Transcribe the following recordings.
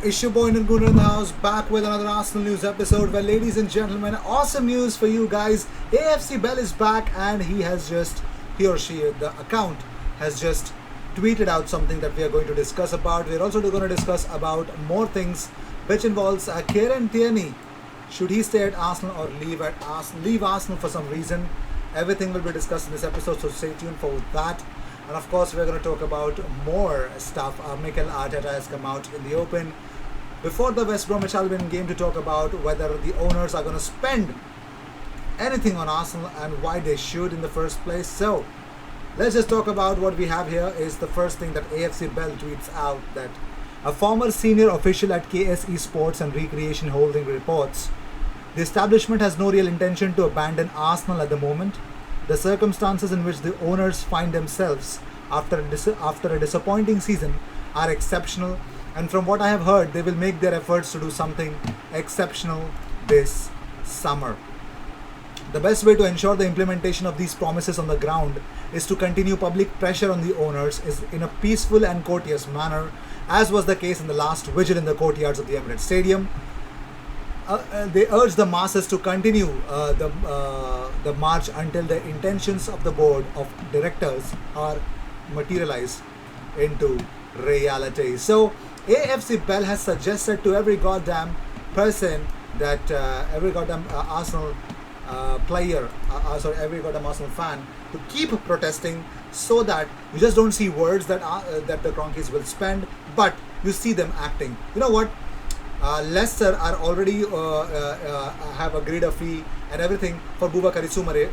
It's your boy Nirguna in the house, back with another Arsenal news episode. Well, ladies and gentlemen, awesome news for you guys. AFC Bell is back, and he or she, the account has just tweeted out something that we are going to discuss about. We're also going to discuss about more things, which involves Kieran Tierney. Should he stay at Arsenal or leave Arsenal for some reason? Everything will be discussed in this episode, so stay tuned for that. And of course, we're going to talk about more stuff. Mikel Arteta has come out in the open before the West Bromwich Albion game to talk about whether the owners are going to spend anything on Arsenal and why they should in the first place. So let's just talk about what we have here. Is the first thing that AFC Bell tweets out that a former senior official at KSE Sports and Recreation Holding reports the establishment has no real intention to abandon Arsenal at the moment. The circumstances in which the owners find themselves after a disappointing season are exceptional, and from what I have heard, they will make their efforts to do something exceptional this summer. The best way to ensure the implementation of these promises on the ground is to continue public pressure on the owners is in a peaceful and courteous manner, as was the case in the last vigil in the courtyards of the Emirates Stadium. They urge the masses to continue the march until the intentions of the board of directors are materialized into reality. So AFC Bell has suggested to every goddamn person that every goddamn Arsenal every goddamn Arsenal fan to keep protesting, so that you just don't see words that the Cronkies will spend, but you see them acting. You know what? Leicester are already have agreed a fee and everything for Boubakary Soumaré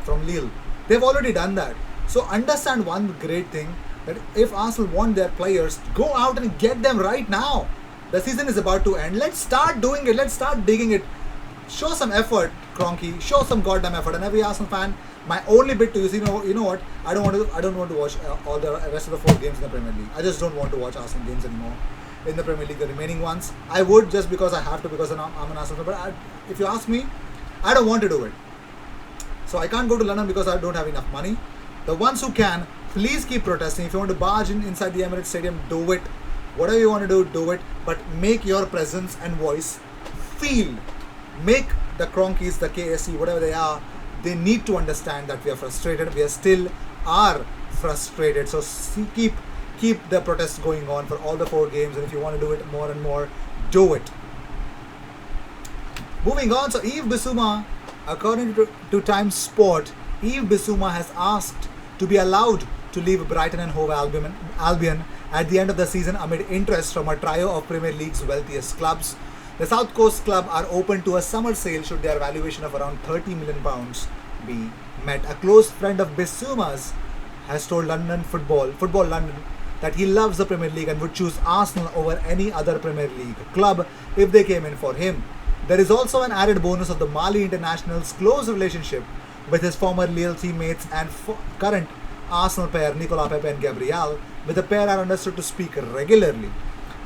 from Lille. They've already done that. So understand one great thing, that if Arsenal want their players, go out and get them right now. The season is about to end. Let's start doing it. Let's start digging it. Show some effort, Cronky. Show some goddamn effort. And every Arsenal fan, my only bit to you is, you know what? I don't want to watch all the rest of the 4 games in the Premier League. I just don't want to watch Arsenal games anymore in the Premier League, the remaining ones. I would, just because I have to, because I'm an Arsenal fan. But if you ask me, I don't want to do it. So I can't go to London because I don't have enough money. The ones who can, please keep protesting. If you want to barge inside the Emirates Stadium, do it. Whatever you want to do it. But make your presence and voice feel. Make the Cronkies, the KSE, whatever they are, they need to understand that we are frustrated. We still are frustrated. So keep the protests going on for all the 4 games, and if you want to do it more and more, do it. Moving on, so Yves Bissouma, according to Times Sport, Yves Bissouma has asked to be allowed to leave Brighton and Hove Albion at the end of the season amid interest from a trio of Premier League's wealthiest clubs. The South Coast club are open to a summer sale should their valuation of around £30 million be met. A close friend of Bissouma's has told Football London, that he loves the Premier League and would choose Arsenal over any other Premier League club if they came in for him. There is also an added bonus of the Mali international's close relationship with his former Lille teammates and current Arsenal pair Nicolas Pepe and Gabriel, with the pair are understood to speak regularly.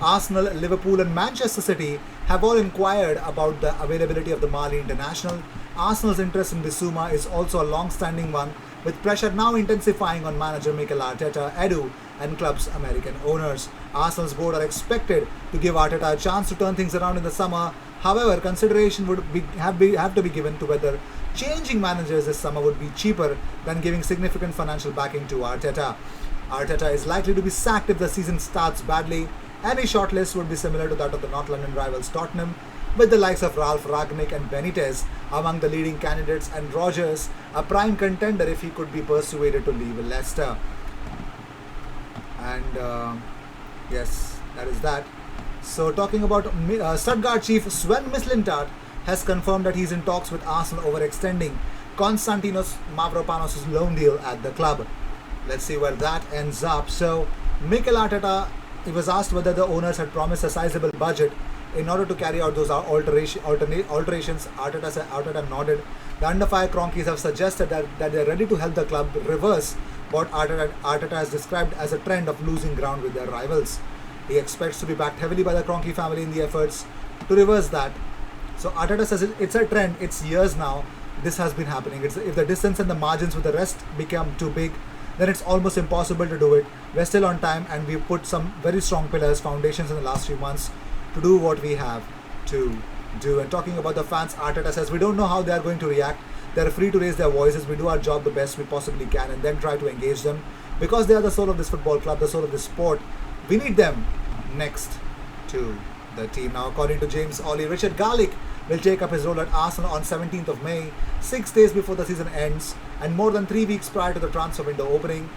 Arsenal, Liverpool and Manchester City have all inquired about the availability of the Mali international. Arsenal's interest in Bissouma is also a long-standing one, with pressure now intensifying on manager Mikel Arteta, Edu and club's American owners. Arsenal's board are expected to give Arteta a chance to turn things around in the summer. However, consideration would have to be given to whether changing managers this summer would be cheaper than giving significant financial backing to Arteta. Arteta is likely to be sacked if the season starts badly. Any shortlist would be similar to that of the North London rivals Tottenham, with the likes of Ralph Rangnick and Benitez among the leading candidates, and Rodgers a prime contender if he could be persuaded to leave Leicester. And yes, that is that. So talking about Stuttgart chief Sven Mislintat has confirmed that he's in talks with Arsenal over extending Konstantinos Mavropanos' loan deal at the club. Let's see where that ends up. So Mikel Arteta, he was asked whether the owners had promised a sizable budget in order to carry out those alterations. Arteta nodded. The under fire Cronkies have suggested that they are ready to help the club reverse what Arteta has described as a trend of losing ground with their rivals. He expects to be backed heavily by the Kroenke family in the efforts to reverse that. So Arteta says it's a trend, it's years now, this has been happening. If the distance and the margins with the rest become too big, then it's almost impossible to do it. We're still on time, and we've put some very strong pillars, foundations in the last few months to do what we have to do. And talking about the fans, Arteta says we don't know how they are going to react. They're free to raise their voices. We do our job the best we possibly can and then try to engage them because they are the soul of this football club, the soul of this sport. We need them next to the team. Now, according to James Ollie, Richard Garlick will take up his role at Arsenal on 17th of May, 6 days before the season ends and more than 3 weeks prior to the transfer window opening.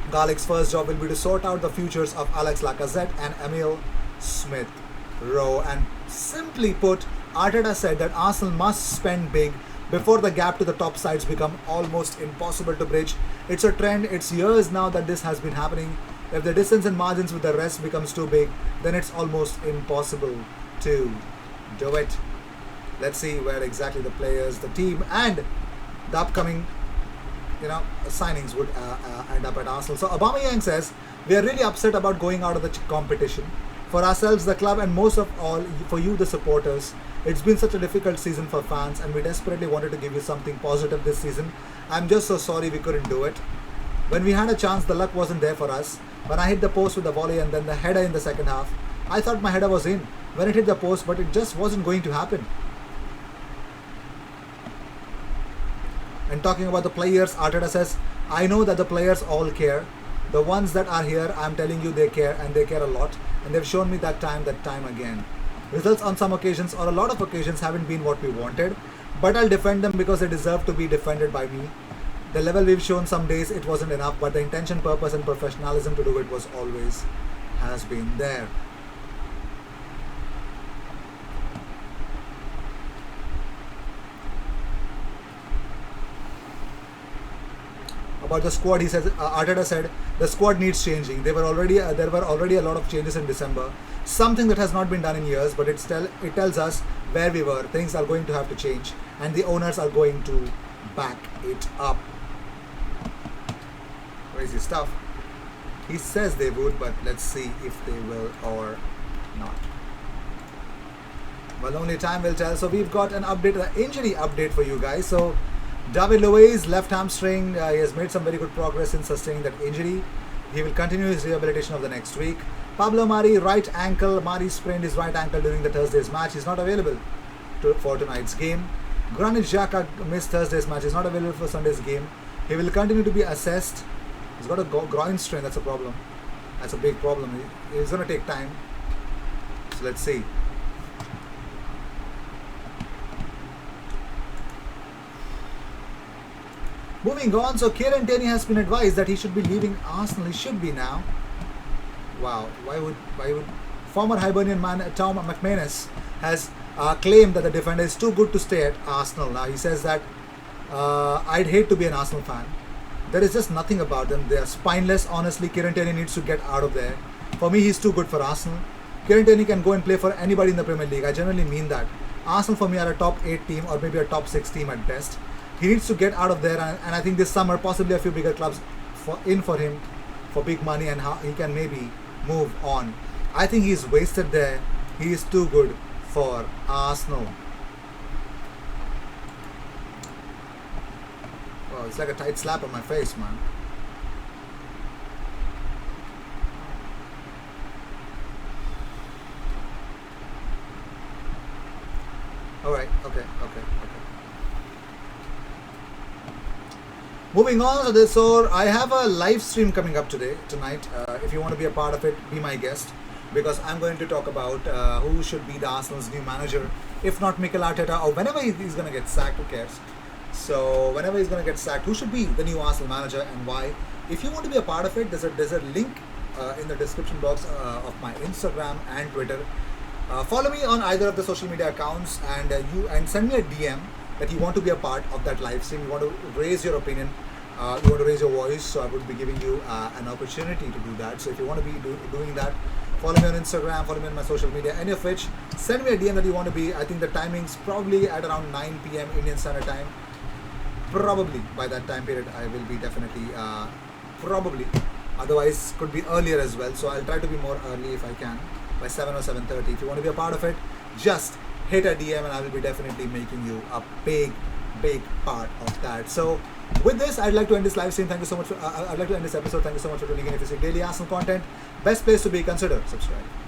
Garlick's first job will be to sort out the futures of Alex Lacazette and Emile Smith-Rowe. And simply put, Arteta said that Arsenal must spend big before the gap to the top sides become almost impossible to bridge. It's a trend, it's years now that this has been happening. If the distance and margins with the rest becomes too big, then it's almost impossible to do it. Let's see where exactly the players, the team and the upcoming signings would end up at Arsenal. So Aubameyang says, we are really upset about going out of the competition. For ourselves, the club, and most of all for you, the supporters, it's been such a difficult season for fans and we desperately wanted to give you something positive this season. I'm just so sorry we couldn't do it. When we had a chance, the luck wasn't there for us. When I hit the post with the volley and then the header in the second half, I thought my header was in when it hit the post, but it just wasn't going to happen. And talking about the players, Arteta says, I know that the players all care. The ones that are here, I'm telling you, they care and they care a lot. And they've shown me that time again. Results on some occasions or a lot of occasions haven't been what we wanted, but I'll defend them because they deserve to be defended by me. The level we've shown some days, it wasn't enough, but the intention, purpose and professionalism to do it was always has been there. About the squad, he says, Arteta said, the squad needs changing. There were already a lot of changes in December, something that has not been done in years, but it tells us where we were. Things are going to have to change, and the owners are going to back it up. Crazy stuff. He says they would, but let's see if they will or not. Well, only time will tell. So we've got an update, an injury update for you guys. So David Luiz, left hamstring, he has made some very good progress in sustaining that injury. He will continue his rehabilitation of the next week. Pablo Mari, right ankle. Mari sprained his right ankle during the Thursday's match. He's not available for tonight's game. Granit Xhaka missed Thursday's match. He's not available for Sunday's game. He will continue to be assessed. He's got a groin strain. That's a problem. That's a big problem. It's going to take time. So let's see. Moving on, so Tierney has been advised that he should be leaving Arsenal. He should be now. Wow, why would former Hibernian man Tom McManus has claimed that the defender is too good to stay at Arsenal. Now he says that I'd hate to be an Arsenal fan. There is just nothing about them. They are spineless. Honestly, Tierney needs to get out of there. For me, he's too good for Arsenal. Tierney can go and play for anybody in the Premier League. I generally mean that. Arsenal for me are a top 8 team or maybe a top 6 team at best. He needs to get out of there, and I think this summer possibly a few bigger clubs for him for big money, and how he can maybe move on. I think he's wasted there. He is too good for Arsenal. Oh, it's like a tight slap on my face, man. Alright, okay. Moving on to this, so I have a live stream coming up tonight. If you want to be a part of it, be my guest, because I'm going to talk about who should be the Arsenal's new manager, if not Mikel Arteta, or whenever he's going to get sacked, who cares? So whenever he's going to get sacked, who should be the new Arsenal manager and why? If you want to be a part of it, there's a link in the description box of my Instagram and Twitter. Follow me on either of the social media accounts, and send me a DM that you want to be a part of that live stream. You want to raise your opinion, you want to raise your voice, so I would be giving you an opportunity to do that. So if you want to be doing that, follow me on Instagram, follow me on my social media, any of which, send me a DM that you want to be. I think the timing's probably at around 9 PM Indian Standard Time. Probably by that time period I will be definitely, probably, otherwise could be earlier as well. So I'll try to be more early if I can, by 7 or 7:30. If you want to be a part of it, just hit a DM and I will be definitely making you a big part of that. So With this, I'd like to end this live stream. Thank you so much. I'd like to end this episode. Thank you so much for tuning in. If you seek daily Arsenal content, best place to be. Consider subscribe.